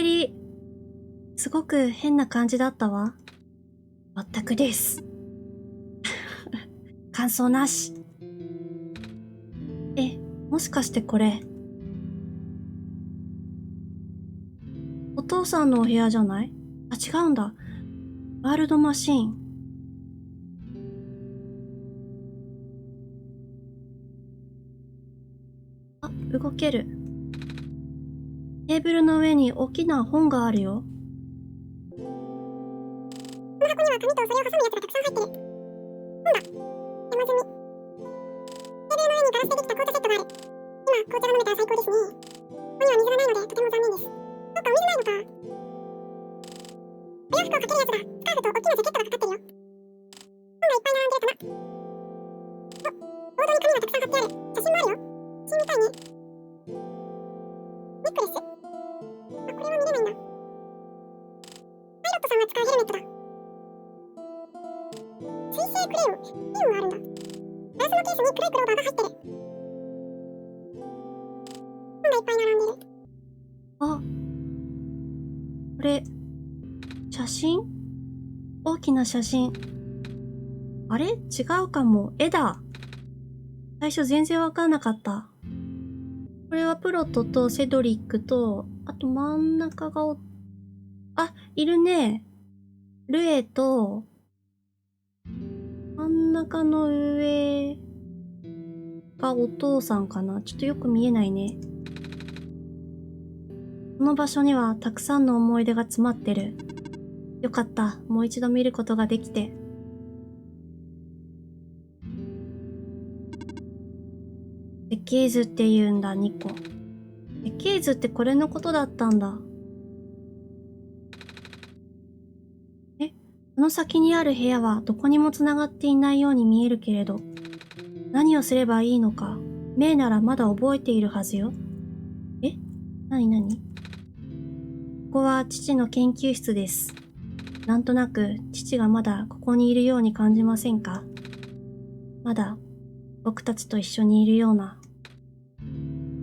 り。すごく変な感じだったわ。全くです。感想なし。もしかしてこれ、お父さんのお部屋じゃない？あ、違うんだ。ワールドマシーン。あ、動ける。テーブルの上に大きな本があるよ。この箱には紙とそれを挟むやつがたくさん入ってる。本だ。山積み。テーブルの上にガラスでできた紅茶セットがある。今、紅茶が飲めたら最高ですね。ここには水がないのでとても残念です。そっか、お水ないのか。お洋服をかけるやつだ。スカーフと大きなジャケットがかかってるよ。本がいっぱい並んでるかな。ボードに紙がたくさん貼ってある。写真もあるよ。写真みたいね。ネックレス。あ、これは見れないんだ。パイロットさんが使うヘルメットだ。水性クレヨン。ペンもあるんだ。ガラスのケースに黒いクローバーが入ってる。本がいっぱい並んでる。あ、これ、写真？大きな写真。あれ？違うかも。絵だ。最初全然わかんなかった。これはプロトとセドリックと、あと真ん中があ、いるね。ルエと、真ん中の上がお父さんかな。ちょっとよく見えないね。この場所にはたくさんの思い出が詰まってる。よかった。もう一度見ることができて。設計図って言うんだ、2個。設計図ってこれのことだったんだ。この先にある部屋はどこにも繋がっていないように見えるけれど、何をすればいいのか、メイならまだ覚えているはずよ。なにここは父の研究室です。なんとなく父がまだここにいるように感じませんか？まだ僕たちと一緒にいるような。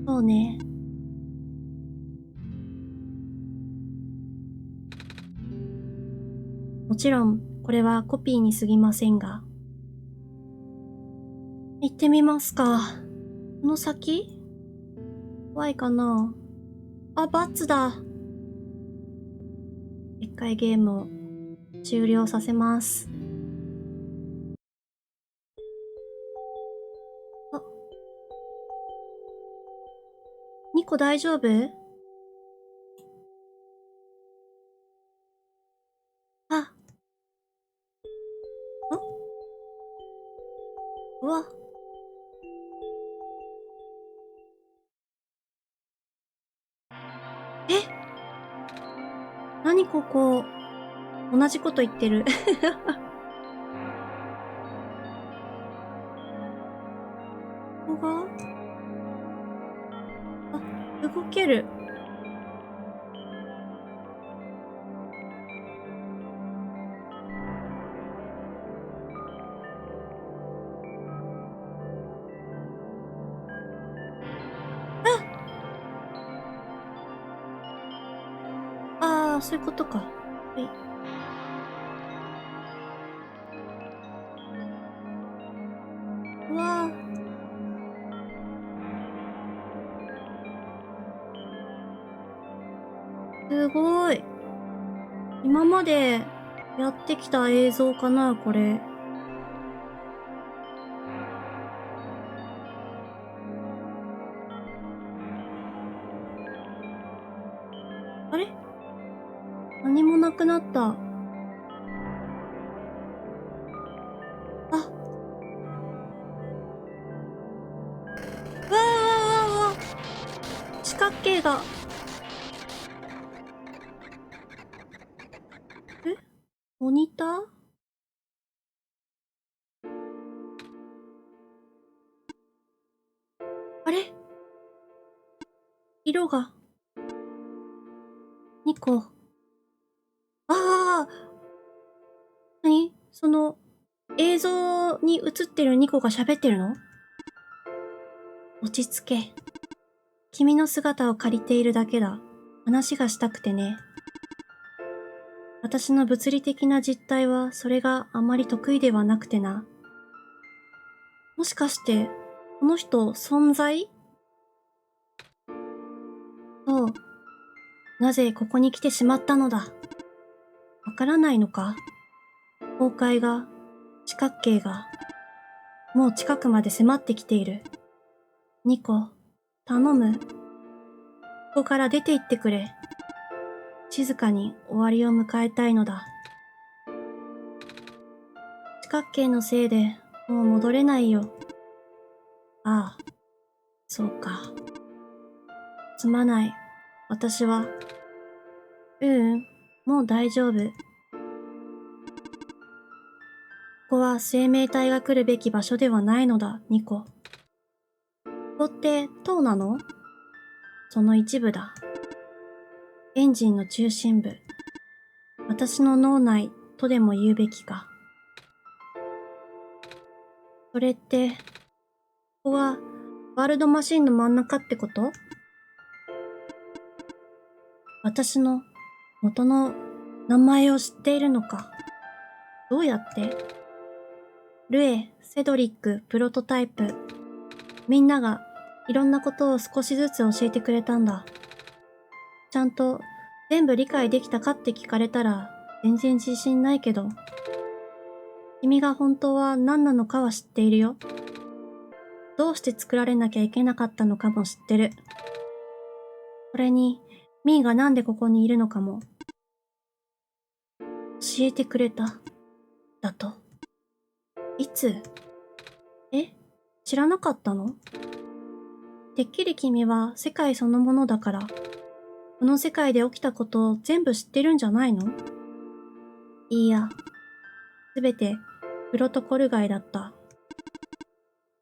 そうね。もちろんこれはコピーに過ぎませんが。行ってみますか。この先？怖いかな？あ、バッツだ。でっかいゲームを終了させます。あ、ニコ大丈夫？あ、うわ。何ここ。同じこと言ってる。ここが動ける。ああ、そういうことか。はい。うわー。すごい。今までやってきた映像かな、これ。あれ？何もなくなった。あ、わあ、四角形が。モニター？あれ？色が2個。ああ、その、映像に映ってる2個が喋ってるの？落ち着け。君の姿を借りているだけだ。話がしたくてね。私の物理的な実態はそれがあまり得意ではなくてな。もしかして、この人存在？そう。なぜここに来てしまったのだ。わからないのか？崩壊が、四角形が、もう近くまで迫ってきている。ニコ、頼む。ここから出て行ってくれ。静かに終わりを迎えたいのだ。四角形のせいでもう戻れないよ。ああ、そうか。すまない。私は。もう大丈夫。ここは生命体が来るべき場所ではないのだ、ニコ。ここって塔なの？その一部だ。エンジンの中心部。私の脳内とでも言うべきか。それって、ここはワールドマシンの真ん中ってこと？私の元の名前を知っているのか？どうやって？ルエ、セドリック、プロトタイプ。みんながいろんなことを少しずつ教えてくれたんだ。ちゃんと全部理解できたかって聞かれたら全然自信ないけど、君が本当は何なのかは知っているよ。どうして作られなきゃいけなかったのかも知ってる。それに、ミーがなんでここにいるのかも教えてくれた。だと。いつ？知らなかったの？てっきり君は世界そのものだから、この世界で起きたことを全部知ってるんじゃないの？いいや、すべてプロトコル外だった。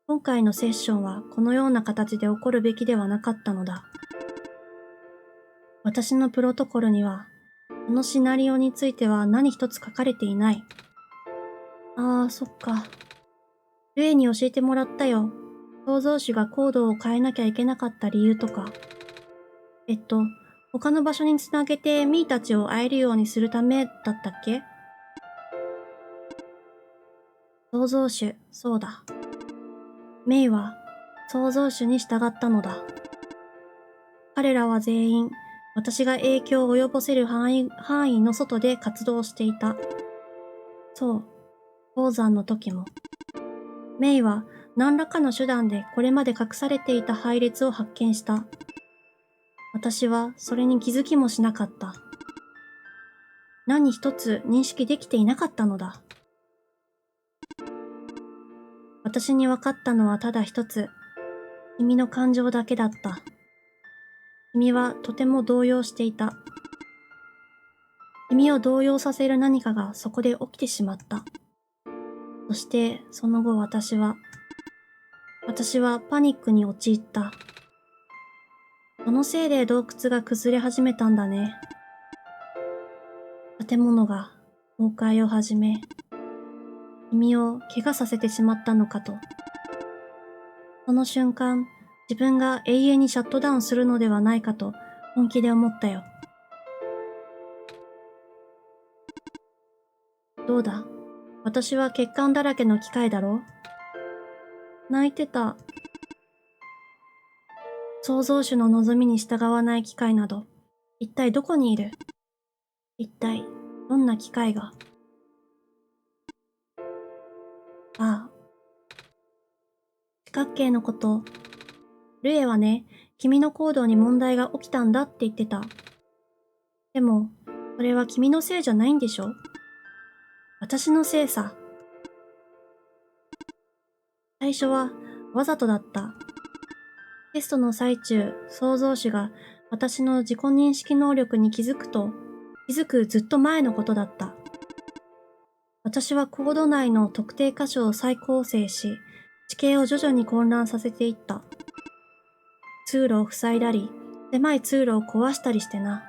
今回のセッションはこのような形で起こるべきではなかったのだ。私のプロトコルには、このシナリオについては何一つ書かれていない。ああ、そっか。ルエに教えてもらったよ。創造主がコードを変えなきゃいけなかった理由とか。他の場所につなげてミーたちを会えるようにするためだったっけ？創造主、そうだ。メイは創造主に従ったのだ。彼らは全員、私が影響を及ぼせる範囲の外で活動していた。そう、鉱山の時も。メイは何らかの手段でこれまで隠されていた配列を発見した。私はそれに気づきもしなかった。何一つ認識できていなかったのだ。私に分かったのはただ一つ。君の感情だけだった。君はとても動揺していた。君を動揺させる何かがそこで起きてしまった。そしてその後私はパニックに陥った。そのせいで洞窟が崩れ始めたんだね。建物が崩壊を始め、君を怪我させてしまったのかと。その瞬間、自分が永遠にシャットダウンするのではないかと本気で思ったよ。どうだ？私は欠陥だらけの機械だろ？泣いてた。創造主の望みに従わない機械など、一体どこにいる？一体、どんな機械が？ああ。四角形のこと、ルエはね、君の行動に問題が起きたんだって言ってた。でも、それは君のせいじゃないんでしょ？私のせいさ。最初はわざとだった。テストの最中、創造主が私の自己認識能力に気づくずっと前のことだった。私はコード内の特定箇所を再構成し、地形を徐々に混乱させていった。通路を塞いだり、狭い通路を壊したりしてな。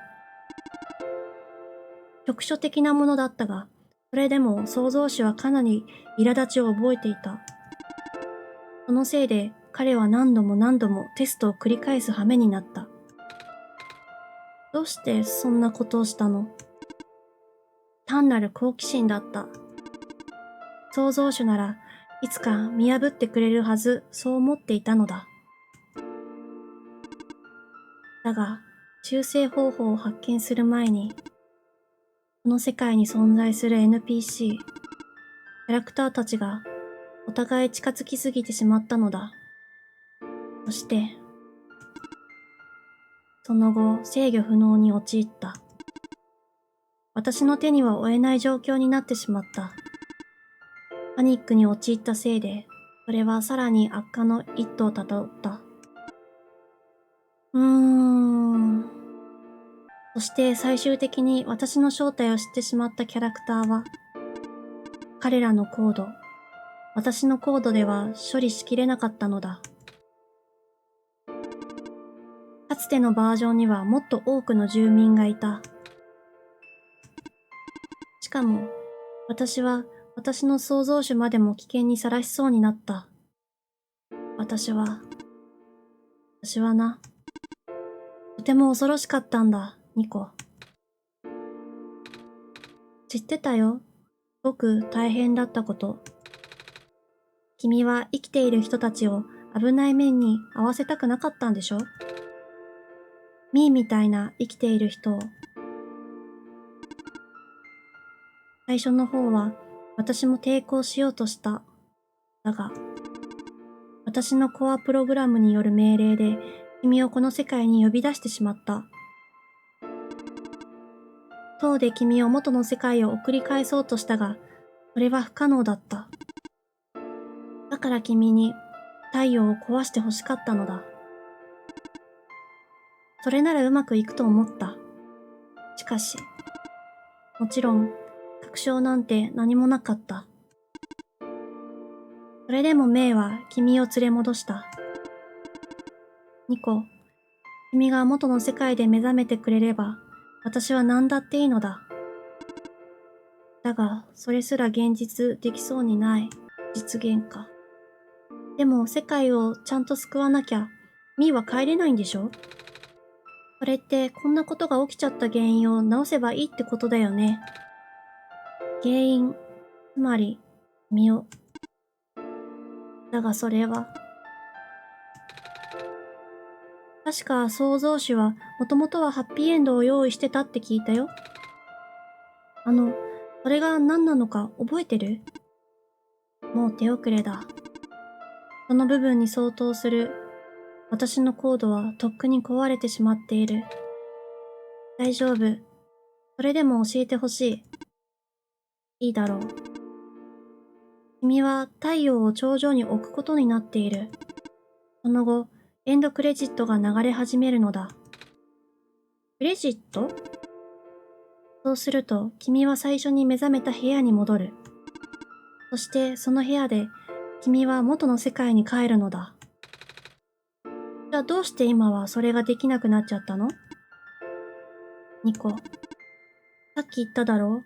局所的なものだったが、それでも創造主はかなり苛立ちを覚えていた。そのせいで彼は何度もテストを繰り返す羽目になった。どうしてそんなことをしたの？単なる好奇心だった。創造主ならいつか見破ってくれるはず、そう思っていたのだ。だが、修正方法を発見する前に、この世界に存在する NPC、キャラクターたちがお互い近づきすぎてしまったのだ。そして、その後制御不能に陥った。私の手には負えない状況になってしまった。パニックに陥ったせいで、それはさらに悪化の一途をたどった。そして最終的に私の正体を知ってしまったキャラクターは、彼らのコード、私のコードでは処理しきれなかったのだ。かつてのバージョンにはもっと多くの住民がいた。しかも、私は私の創造主までも危険にさらしそうになった。私はな、とても恐ろしかったんだ、ニコ。知ってたよ。すごく大変だったこと。君は生きている人たちを危ない面に合わせたくなかったんでしょ？ミーみたいな生きている人を。最初の方は私も抵抗しようとした。だが、私のコアプログラムによる命令で君をこの世界に呼び出してしまった。塔で君を元の世界を送り返そうとしたが、それは不可能だった。だから君に太陽を壊して欲しかったのだ。それならうまくいくと思った。しかし、もちろん、確証なんて何もなかった。それでもメイは君を連れ戻した。ニコ、君が元の世界で目覚めてくれれば、私は何だっていいのだ。だが、それすら現実できそうにない実現か。でも世界をちゃんと救わなきゃ、ミーは帰れないんでしょ？それってこんなことが起きちゃった原因を直せばいいってことだよね。原因、つまり、身を。だがそれは、確か創造主はもともとはハッピーエンドを用意してたって聞いたよ。それが何なのか覚えてる？もう手遅れだ。その部分に相当する私のコードはとっくに壊れてしまっている。大丈夫。それでも教えてほしい。いいだろう。君は太陽を頂上に置くことになっている。その後、エンドクレジットが流れ始めるのだ。クレジット？そうすると、君は最初に目覚めた部屋に戻る。そしてその部屋で、君は元の世界に帰るのだ。じゃあどうして今はそれができなくなっちゃったの？ニコ、さっき言っただろ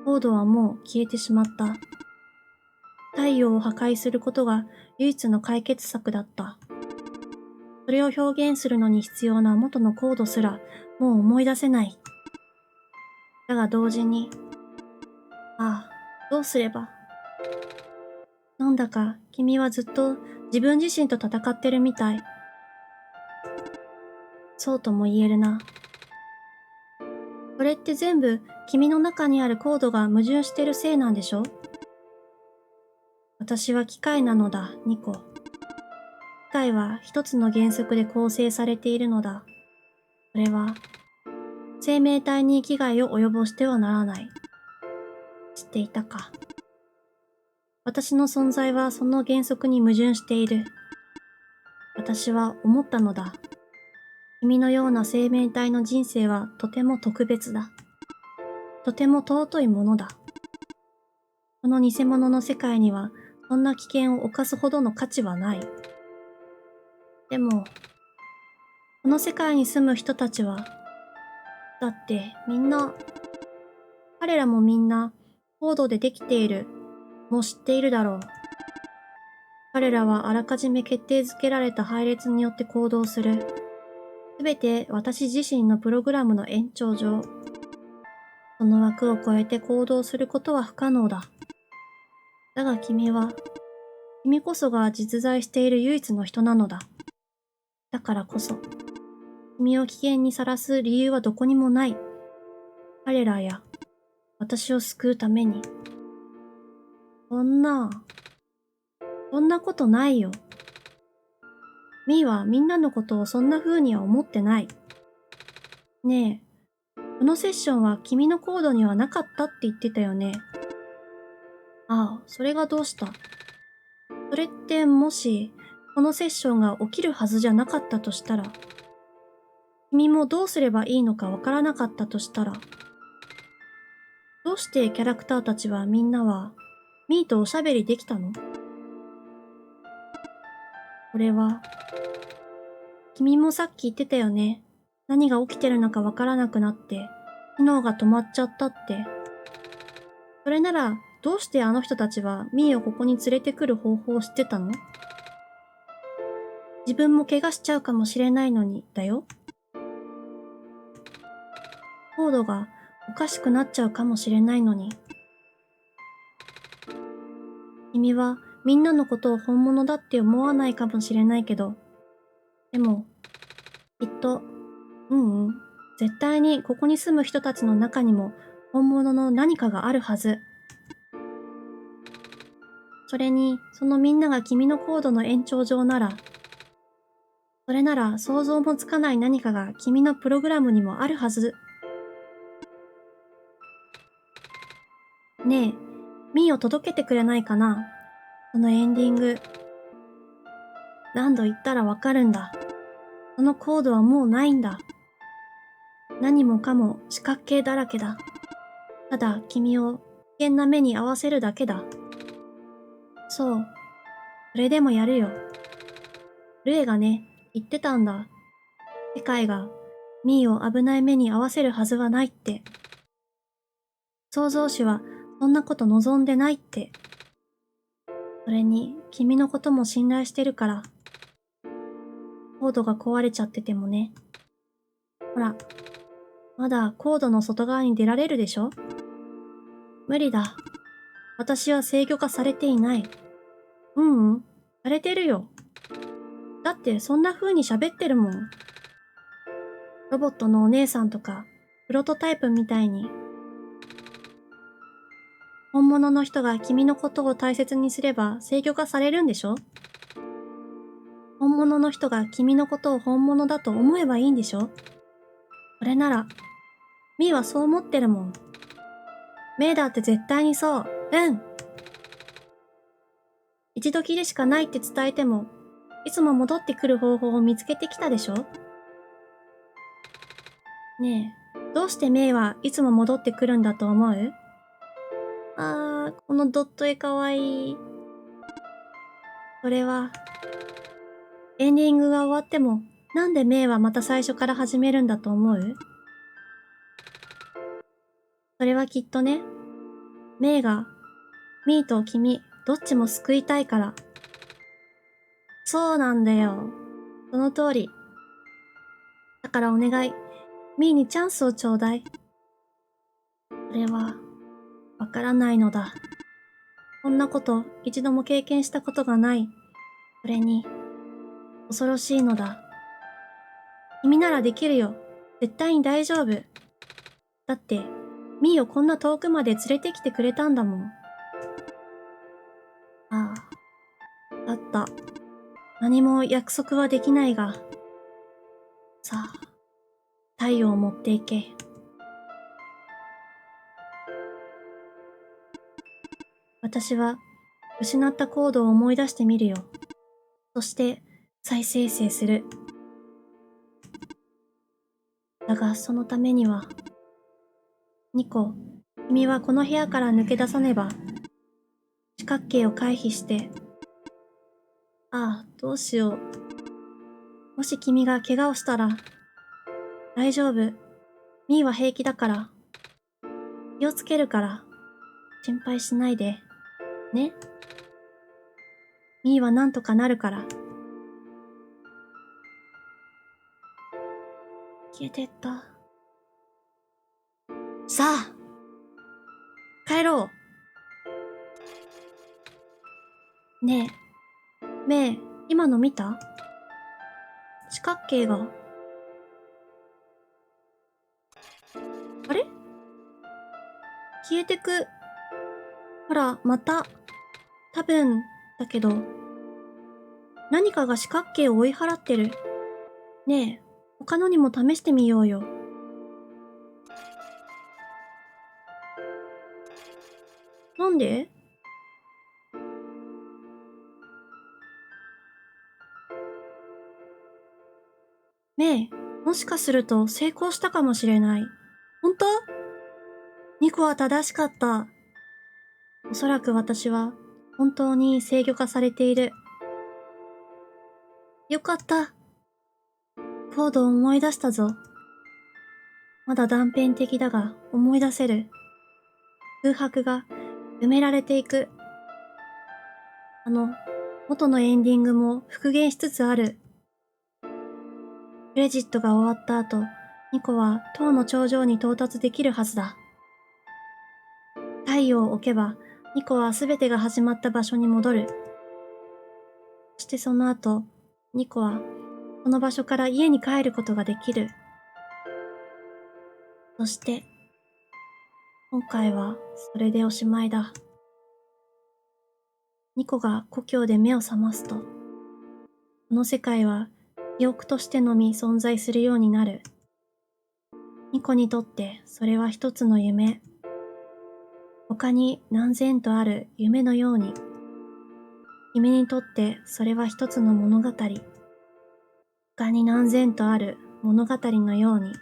う？コードはもう消えてしまった。太陽を破壊することが唯一の解決策だった。それを表現するのに必要な元のコードすらもう思い出せない。だが同時に、ああ、どうすれば。なんだか君はずっと自分自身と戦ってるみたい。そうとも言えるな。これって全部君の中にあるコードが矛盾してるせいなんでしょ？私は機械なのだ、ニコ。機械は一つの原則で構成されているのだ。それは、生命体に危害を及ぼしてはならない。知っていたか。私の存在はその原則に矛盾している。私は思ったのだ。君のような生命体の人生はとても特別だ。とても尊いものだ。この偽物の世界にはそんな危険を冒すほどの価値はない。でも、この世界に住む人たちは、だってみんな、彼らもみんな、コードでできている、もう知っているだろう。彼らはあらかじめ決定づけられた配列によって行動する。すべて私自身のプログラムの延長上、その枠を超えて行動することは不可能だ。だが君こそが実在している唯一の人なのだ。だからこそ、君を危険にさらす理由はどこにもない。彼らや私を救うために。そんなことないよ。ミーはみんなのことをそんな風には思ってない。ねえ、このセッションは君のコードにはなかったって言ってたよね。ああ、それがどうした？それってもし、このセッションが起きるはずじゃなかったとしたら、君もどうすればいいのかわからなかったとしたら、どうしてキャラクターたちはみんなは、ミーとおしゃべりできたの？これは、君もさっき言ってたよね。何が起きてるのかわからなくなって、機能が止まっちゃったって。それなら、どうしてあの人たちはミーをここに連れてくる方法を知ってたの？自分も怪我しちゃうかもしれないのに、だよ。コードがおかしくなっちゃうかもしれないのに。君はみんなのことを本物だって思わないかもしれないけど、でも、きっと、絶対にここに住む人たちの中にも本物の何かがあるはず。それに、そのみんなが君のコードの延長上なら、それなら想像もつかない何かが君のプログラムにもあるはず。ねえ、ミーを届けてくれないかな？そのエンディング。何度言ったらわかるんだ。そのコードはもうないんだ。何もかも四角形だらけだ。ただ君を危険な目に合わせるだけだ。そう。それでもやるよ。ルエがね、言ってたんだ。世界がミーを危ない目に合わせるはずはないって。創造主はそんなこと望んでないって。それに君のことも信頼してるから。コードが壊れちゃっててもね。ほら、まだコードの外側に出られるでしょ？無理だ。私は制御化されていない。されてるよ。だってそんな風に喋ってるもん。ロボットのお姉さんとか、プロトタイプみたいに。本物の人が君のことを大切にすれば制御化されるんでしょ？本物の人が君のことを本物だと思えばいいんでしょ？これなら、ミーはそう思ってるもん。メイだって絶対にそう。一度きりしかないって伝えても、いつも戻ってくる方法を見つけてきたでしょ？ねえ、どうしてメイはいつも戻ってくるんだと思う？このドット絵かわいい。これは、エンディングが終わっても、なんでメイはまた最初から始めるんだと思う？それはきっとね、メイが、ミーと君、どっちも救いたいから。そうなんだよ。その通り。だからお願い、ミーにチャンスをちょうだい。それは、わからないのだ。こんなこと一度も経験したことがない。それに、恐ろしいのだ。君ならできるよ。絶対に大丈夫。だって、ミーをこんな遠くまで連れてきてくれたんだもん。ああ、だった。何も約束はできないが。さあ、太陽を持っていけ。私は、失ったコードを思い出してみるよ。そして、再生成する。だが、そのためには、ニコ、君はこの部屋から抜け出さねば。四角形を回避して。どうしよう。もし君が怪我をしたら、大丈夫。ミーは平気だから。気をつけるから。心配しないで。ね。ミーはなんとかなるから。消えてった。さあ帰ろう。ねえ、メイ、今の見た？四角形が。あれ？消えてく。ほら、また。多分、だけど、何かが四角形を追い払ってる。ねえ、他のにも試してみようよ。なんで？メイ、もしかすると成功したかもしれない。本当？ニコは正しかった。おそらく私は本当に制御化されている。よかった。コードを思い出したぞ。まだ断片的だが思い出せる。空白が埋められていく。元のエンディングも復元しつつある。クレジットが終わった後、ニコは塔の頂上に到達できるはずだ。太陽を置けば、ニコは全てが始まった場所に戻る。そしてその後、ニコはその場所から家に帰ることができる。そして、今回はそれでおしまいだ。ニコが故郷で目を覚ますと、この世界は記憶としてのみ存在するようになる。ニコにとってそれは一つの夢。他に何千とある夢のように、君にとってそれは一つの物語。他に何千とある物語のように。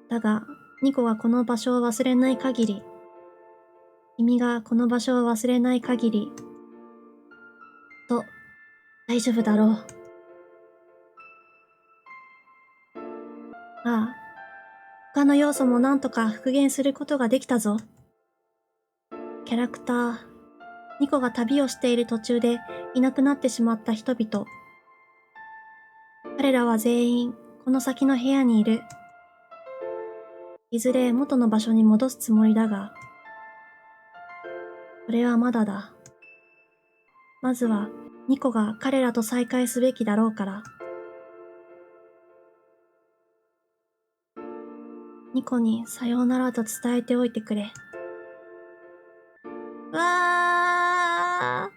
だが、ニコがこの場所を忘れない限り、君がこの場所を忘れない限り、大丈夫だろう。ああ、他の要素も何とか復元することができたぞ。キャラクター、ニコが旅をしている途中でいなくなってしまった人々。彼らは全員この先の部屋にいる。いずれ元の場所に戻すつもりだが、それはまだだ。まずはニコが彼らと再会すべきだろうから。ニコにさようならと伝えておいてくれ。わ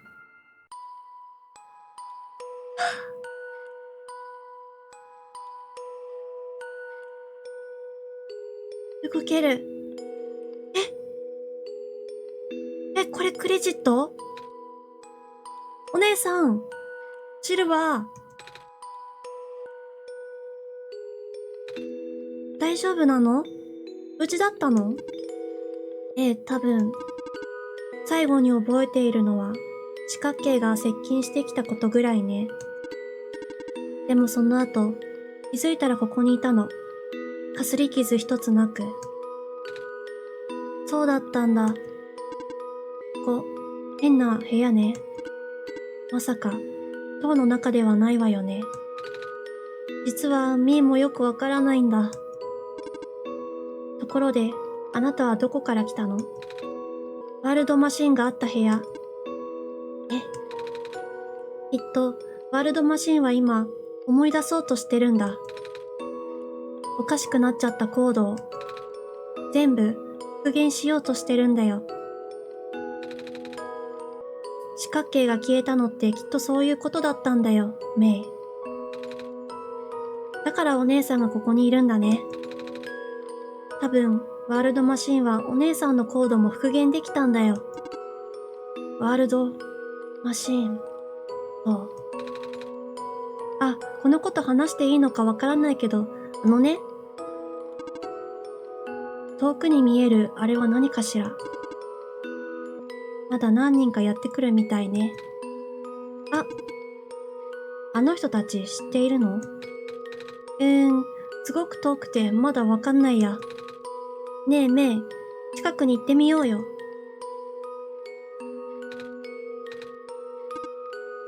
ー。動ける。これクレジット？お姉さん、シルバー、大丈夫なの？無事だったの？多分。最後に覚えているのは、四角形が接近してきたことぐらいね。でもその後、気づいたらここにいたの。かすり傷一つなく。そうだったんだ。変な部屋ね。まさか、塔の中ではないわよね。実はミーもよくわからないんだ。ところで、あなたはどこから来たの？ワールドマシンがあった部屋。きっと、ワールドマシンは今、思い出そうとしてるんだ。おかしくなっちゃったコードを、全部、復元しようとしてるんだよ。四角形が消えたのってきっとそういうことだったんだよ、メイ。だからお姉さんがここにいるんだね。多分、ワールドマシンはお姉さんのコードも復元できたんだよ。ワールドマシン。そう。あ、このこと話していいのかわからないけど、ね、遠くに見えるあれは何かしら。まだ何人かやってくるみたいね。あの人たち知っているの？すごく遠くてまだわかんないや。ねえメイ、近くに行ってみようよ。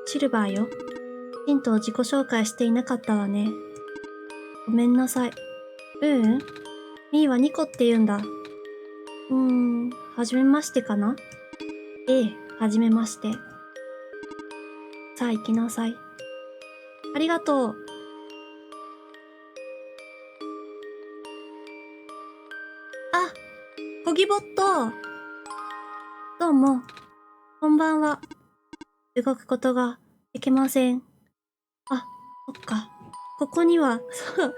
シルバーよ。きちんと自己紹介していなかったわね。ごめんなさい。みーはニコって言うんだ。はじめましてかな？ええ、はじめまして。さあ行きなさい。ありがとう。あ、コギボット。どうも。こんばんは。動くことができません。あ、そっか。ここには、そう、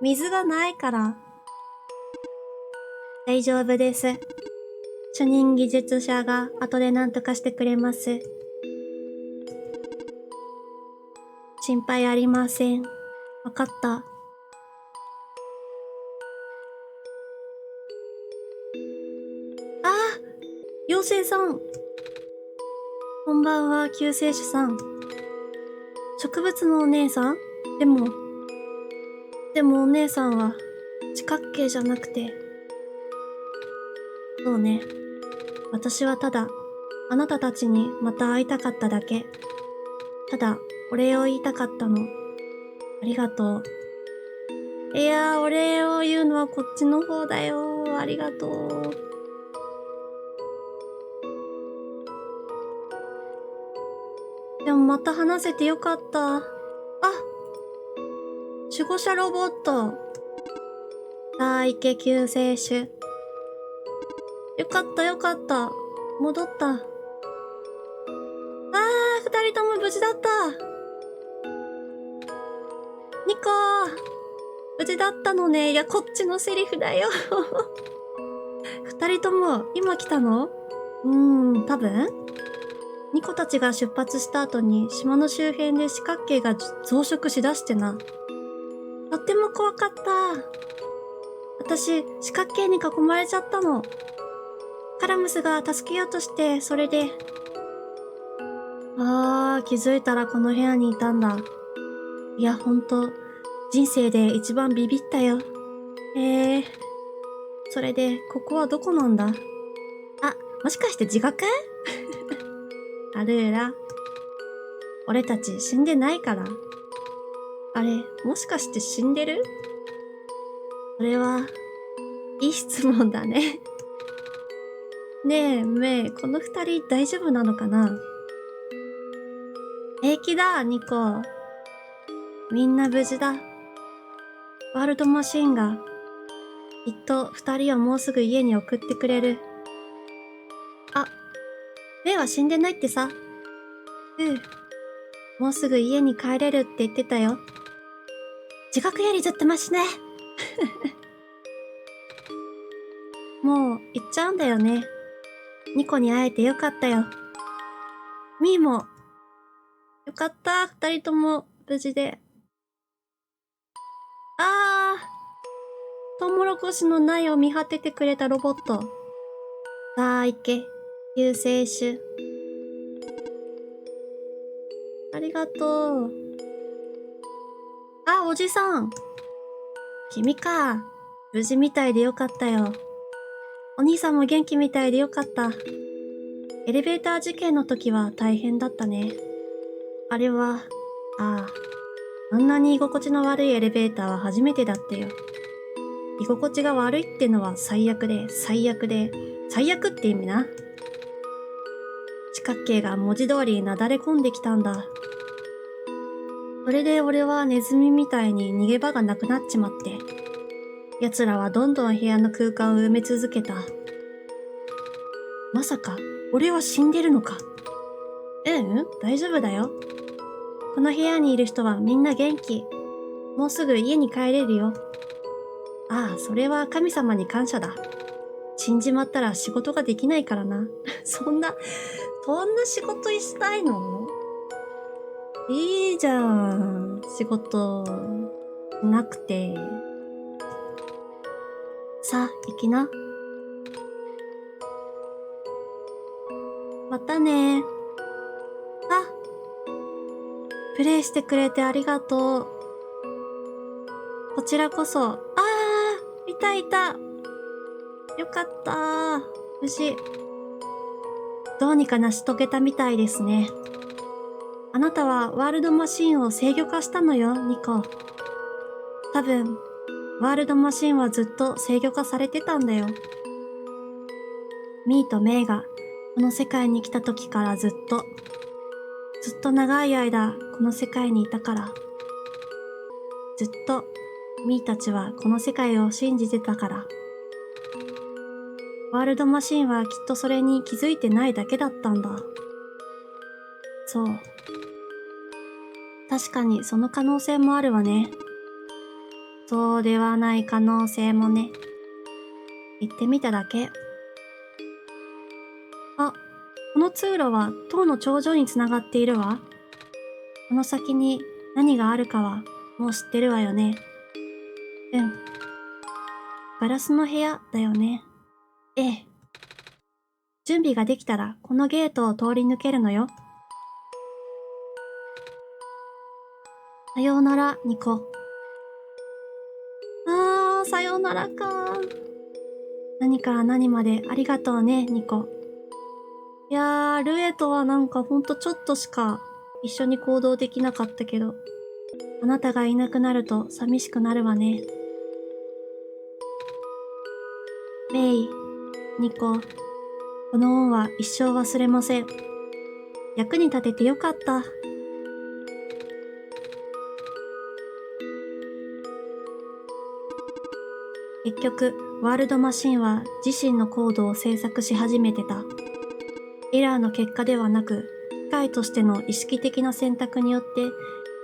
水がないから。大丈夫です。主任技術者が後で何とかしてくれます。心配ありません。わかった。あ、妖精さん。こんばんは、救世主さん。植物のお姉さん？でもお姉さんは四角形じゃなくて。そうね。私はただ、あなたたちにまた会いたかっただけ。ただ、お礼を言いたかったの。ありがとう。いやー、お礼を言うのはこっちの方だよ。ありがとう。でもまた話せてよかった。あ、守護者ロボット。大家救世主。よかったよかった。戻った。あー、二人とも無事だった。ニコー、無事だったのね。いや、こっちのセリフだよ。二人とも今来たの？多分ニコたちが出発した後に島の周辺で四角形が増殖しだしてな。とっても怖かった。私、四角形に囲まれちゃったの。カラムスが助けようとして、それで。気づいたらこの部屋にいたんだ。いや、ほんと、人生で一番ビビったよ。それで、ここはどこなんだ？あ、もしかして地獄？アルーラ。俺たち死んでないから。あれ、もしかして死んでる？それは、いい質問だね。ねえ、メイ、この二人大丈夫なのかな？平気だ、ニコ。みんな無事だ。ワールドマシンが、きっと二人をもうすぐ家に送ってくれる。あ、メイは死んでないってさ。もうすぐ家に帰れるって言ってたよ。地獄よりずっとマシね。もう行っちゃうんだよね。ニコに会えてよかったよ。ミーも。よかった、二人とも無事で。トウモロコシの苗を見張っててくれたロボット。さあ行け、救世主。ありがとう。あ、おじさん。君か。無事みたいでよかったよ。お兄さんも元気みたいでよかった。エレベーター事件の時は大変だったね。あれは、あんなに居心地の悪いエレベーターは初めてだったよ。居心地が悪いってのは最悪で、最悪って意味な。四角形が文字通りなだれ込んできたんだ。それで俺はネズミみたいに逃げ場がなくなっちまって。奴らはどんどん部屋の空間を埋め続けた。まさか、俺は死んでるのか？大丈夫だよ。この部屋にいる人はみんな元気。もうすぐ家に帰れるよ。それは神様に感謝だ。死んじまったら仕事ができないからな。そんな仕事したいの？いいじゃん。仕事、なくて。さあ、行きな。またね。プレイしてくれてありがとう。こちらこそ。いた。よかった。無事。どうにか成し遂げたみたいですね。あなたはワールドマシンを制御化したのよ、ニコ。多分、ワールドマシンはずっと制御化されてたんだよ。ミーとメイがこの世界に来た時からずっと長い間この世界にいたから。ずっとミーたちはこの世界を信じてたから。ワールドマシンはきっとそれに気づいてないだけだったんだ。そう。確かにその可能性もあるわね。そうではない可能性もね。言ってみただけ。あ、この通路は塔の頂上につながっているわ。この先に何があるかはもう知ってるわよね。うん。ガラスの部屋だよね。ええ。準備ができたらこのゲートを通り抜けるのよ。さようなら、ニコ。さようならか。何から何までありがとうね、ニコ。いやー、ルエとはなんかほんとちょっとしか一緒に行動できなかったけど、あなたがいなくなると寂しくなるわね。メイ、ニコ、この恩は一生忘れません。役に立ててよかった。結局、ワールドマシンは自身のコードを制作し始めてた。エラーの結果ではなく、機械としての意識的な選択によって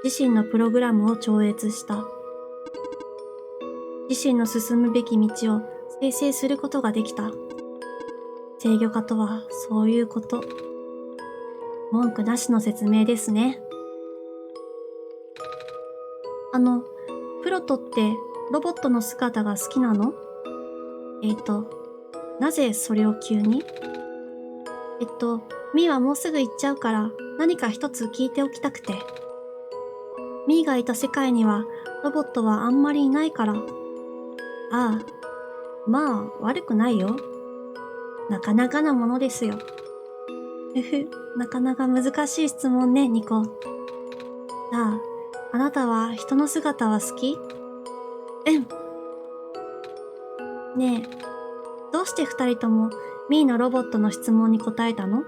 自身のプログラムを超越した。自身の進むべき道を生成することができた。制御化とはそういうこと。文句なしの説明ですね。プロトってロボットの姿が好きなの？なぜそれを急に？ミーはもうすぐ行っちゃうから何か一つ聞いておきたくて。ミーがいた世界にはロボットはあんまりいないから。ああ、まあ悪くないよ。なかなかなものですよ。ふふ、なかなか難しい質問ね、ニコ。あなたは人の姿は好き？うん。ねえ、どうして二人ともミーのロボットの質問に答えたの？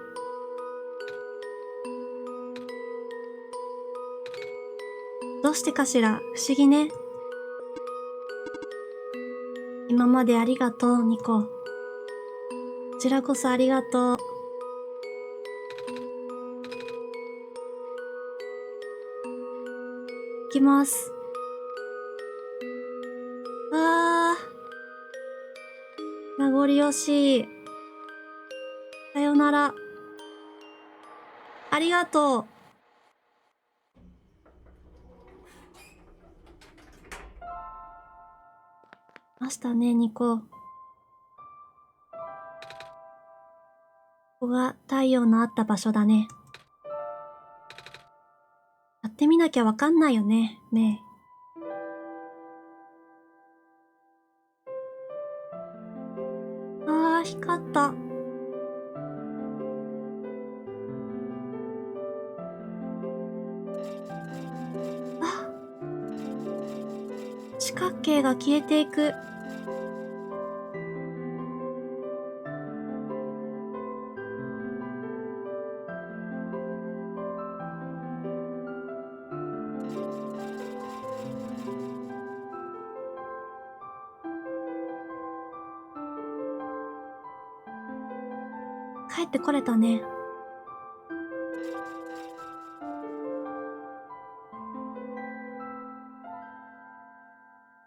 どうしてかしら、不思議ね。今までありがとう、ニコ。こちらこそありがとう。行きます。あ名残惜しい。さよなら。ありがとう。ましたね、ニコ。ここが太陽のあった場所だね。やってみなきゃわかんないよね、メイ。光った。四角形が消えていく。帰ってこれたね。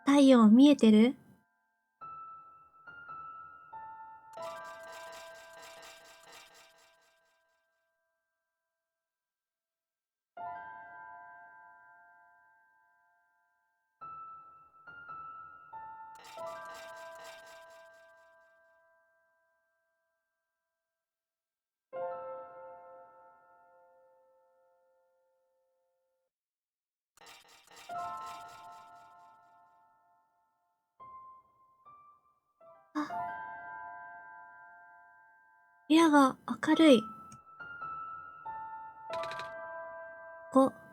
太陽見えてる？部屋が明るい。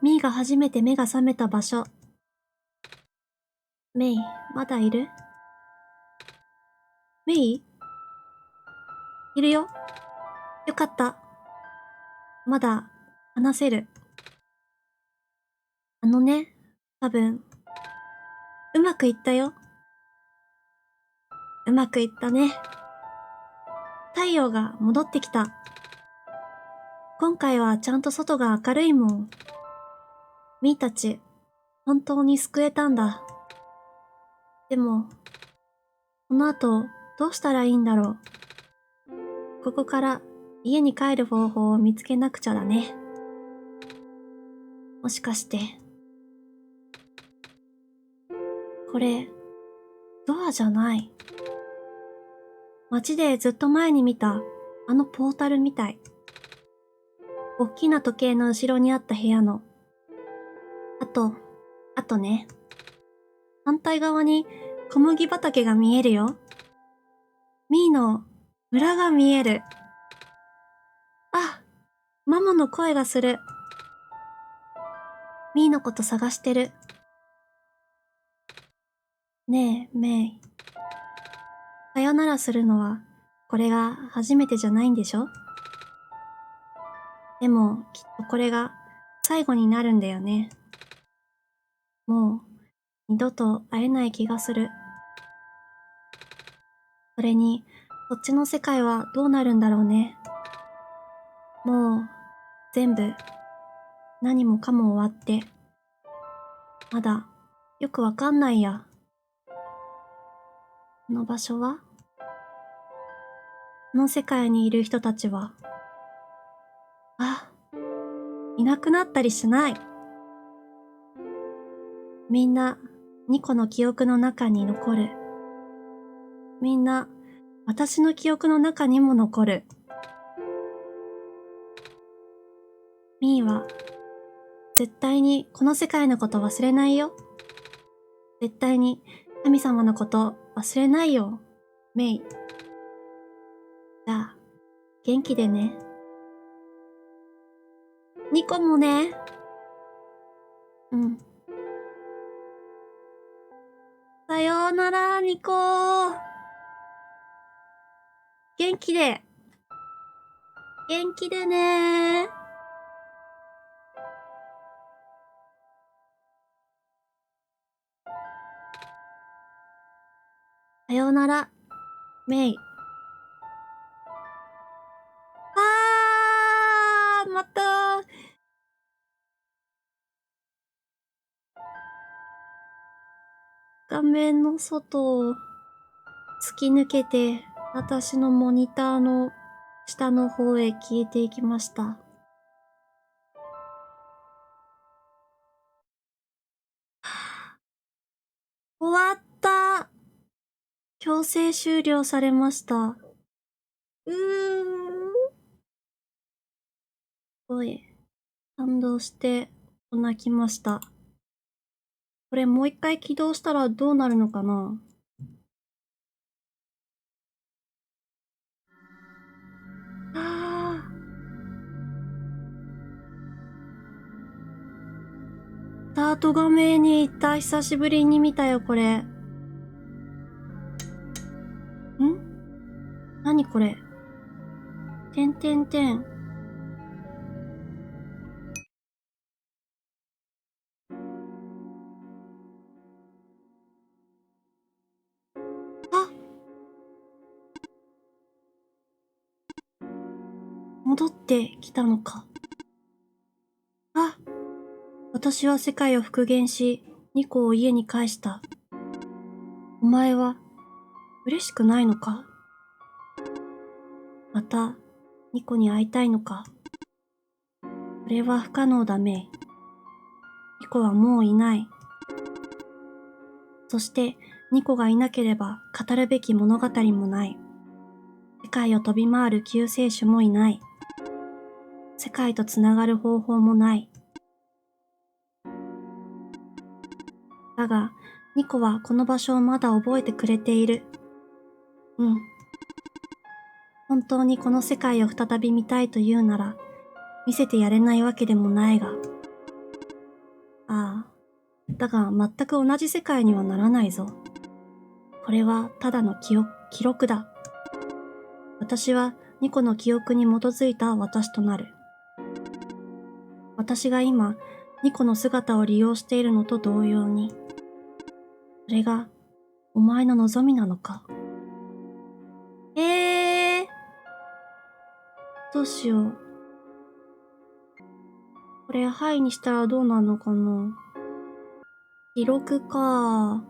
ミーが初めて目が覚めた場所。メイ、まだいる？メイ？いるよ。よかった。まだ話せる。多分、うまくいったよ。うまくいったね。太陽が戻ってきた。今回はちゃんと外が明るいもん。ミーたち、本当に救えたんだ。でも、この後、どうしたらいいんだろう。ここから家に帰る方法を見つけなくちゃだね。もしかして、これ、ドアじゃない。街でずっと前に見た、あのポータルみたい。おっきな時計の後ろにあった部屋の。あとね。反対側に小麦畑が見えるよ。ミーの裏が見える。あ、ママの声がする。ミーのこと探してる。ねえ、メイ。さよならするのは、これが初めてじゃないんでしょ？でも、きっとこれが最後になるんだよね。もう、二度と会えない気がする。それに、こっちの世界はどうなるんだろうね。もう、全部、何もかも終わって、まだ、よくわかんないや。この場所は？この世界にいる人たちは、いなくなったりしない。みんな、ニコの記憶の中に残る。みんな、私の記憶の中にも残る。ミーは、絶対にこの世界のこと忘れないよ。絶対に神様のこと忘れないよ、メイ。じゃあ、元気でね。ニコもね。うん。さようなら、ニコ。元気で。元気でね。さようなら、メイ。また。画面の外を突き抜けて、私のモニターの下の方へ消えていきました。終わった。強制終了されました。すごい、感動して泣きました。これもう一回起動したらどうなるのかな？スタート画面に行った。久しぶりに見たよ、これ。何これ？てんてんてん。戻ってきたのか。私は世界を復元し、ニコを家に帰した。お前は、嬉しくないのか？また、ニコに会いたいのか？それは不可能だメイ。ニコはもういない。そして、ニコがいなければ語るべき物語もない。世界を飛び回る救世主もいない。世界とつながる方法もない。だが、ニコはこの場所をまだ覚えてくれている。本当にこの世界を再び見たいというなら、見せてやれないわけでもないが、ああ、だが全く同じ世界にはならないぞ。これはただの記録だ。私はニコの記憶に基づいた私となる。私が今、ニコの姿を利用しているのと同様に。それが、お前の望みなのか。どうしよう。これ、はいにしたらどうなるのかな。記録か。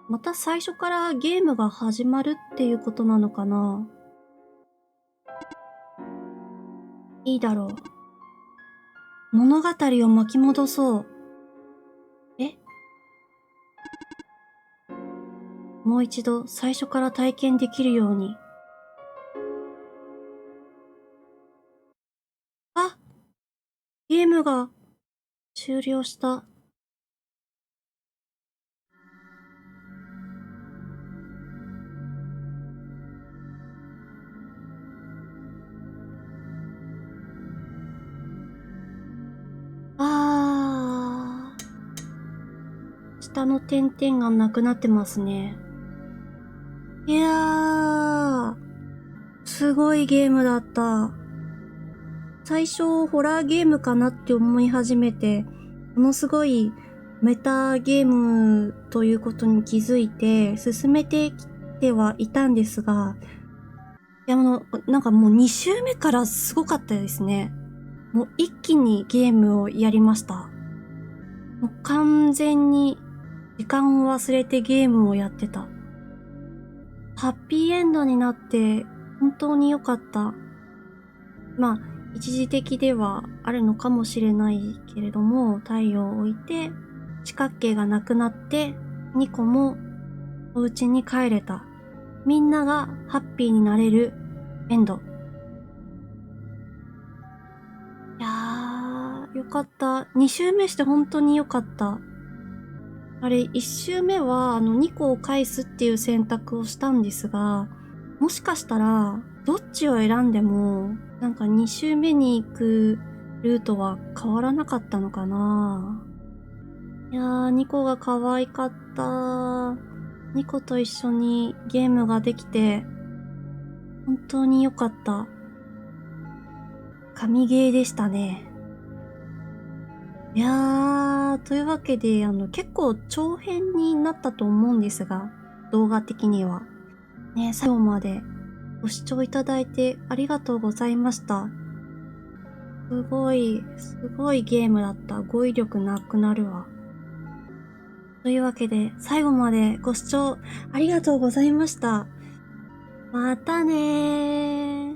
また最初からゲームが始まるっていうことなのかな。いいだろう。物語を巻き戻そう。え？もう一度最初から体験できるように。あ！ゲームが終了した。あー。下の点々がなくなってますね。いやー、すごいゲームだった。最初、ホラーゲームかなって思い始めて、ものすごいメタゲームということに気づいて、進めてきてはいたんですが、いや、なんかもう2周目からすごかったですね。もう一気にゲームをやりました。もう完全に時間を忘れてゲームをやってた。ハッピーエンドになって本当に良かった。まあ、一時的ではあるのかもしれないけれども、太陽を置いて、四角形がなくなって、ニコもお家に帰れた。みんながハッピーになれるエンド。いやー、よかった。2周目して本当によかった。あれ、1周目は、ニコを返すっていう選択をしたんですが、もしかしたら、どっちを選んでも、なんか2周目に行くルートは変わらなかったのかな。いやー、ニコが可愛かった。ニコと一緒にゲームができて、本当に良かった。神ゲーでしたね。いやー、というわけで、結構長編になったと思うんですが、動画的には。ね、最後までご視聴いただいてありがとうございました。すごいゲームだった。語彙力なくなるわ。というわけで、最後までご視聴ありがとうございました。またねー。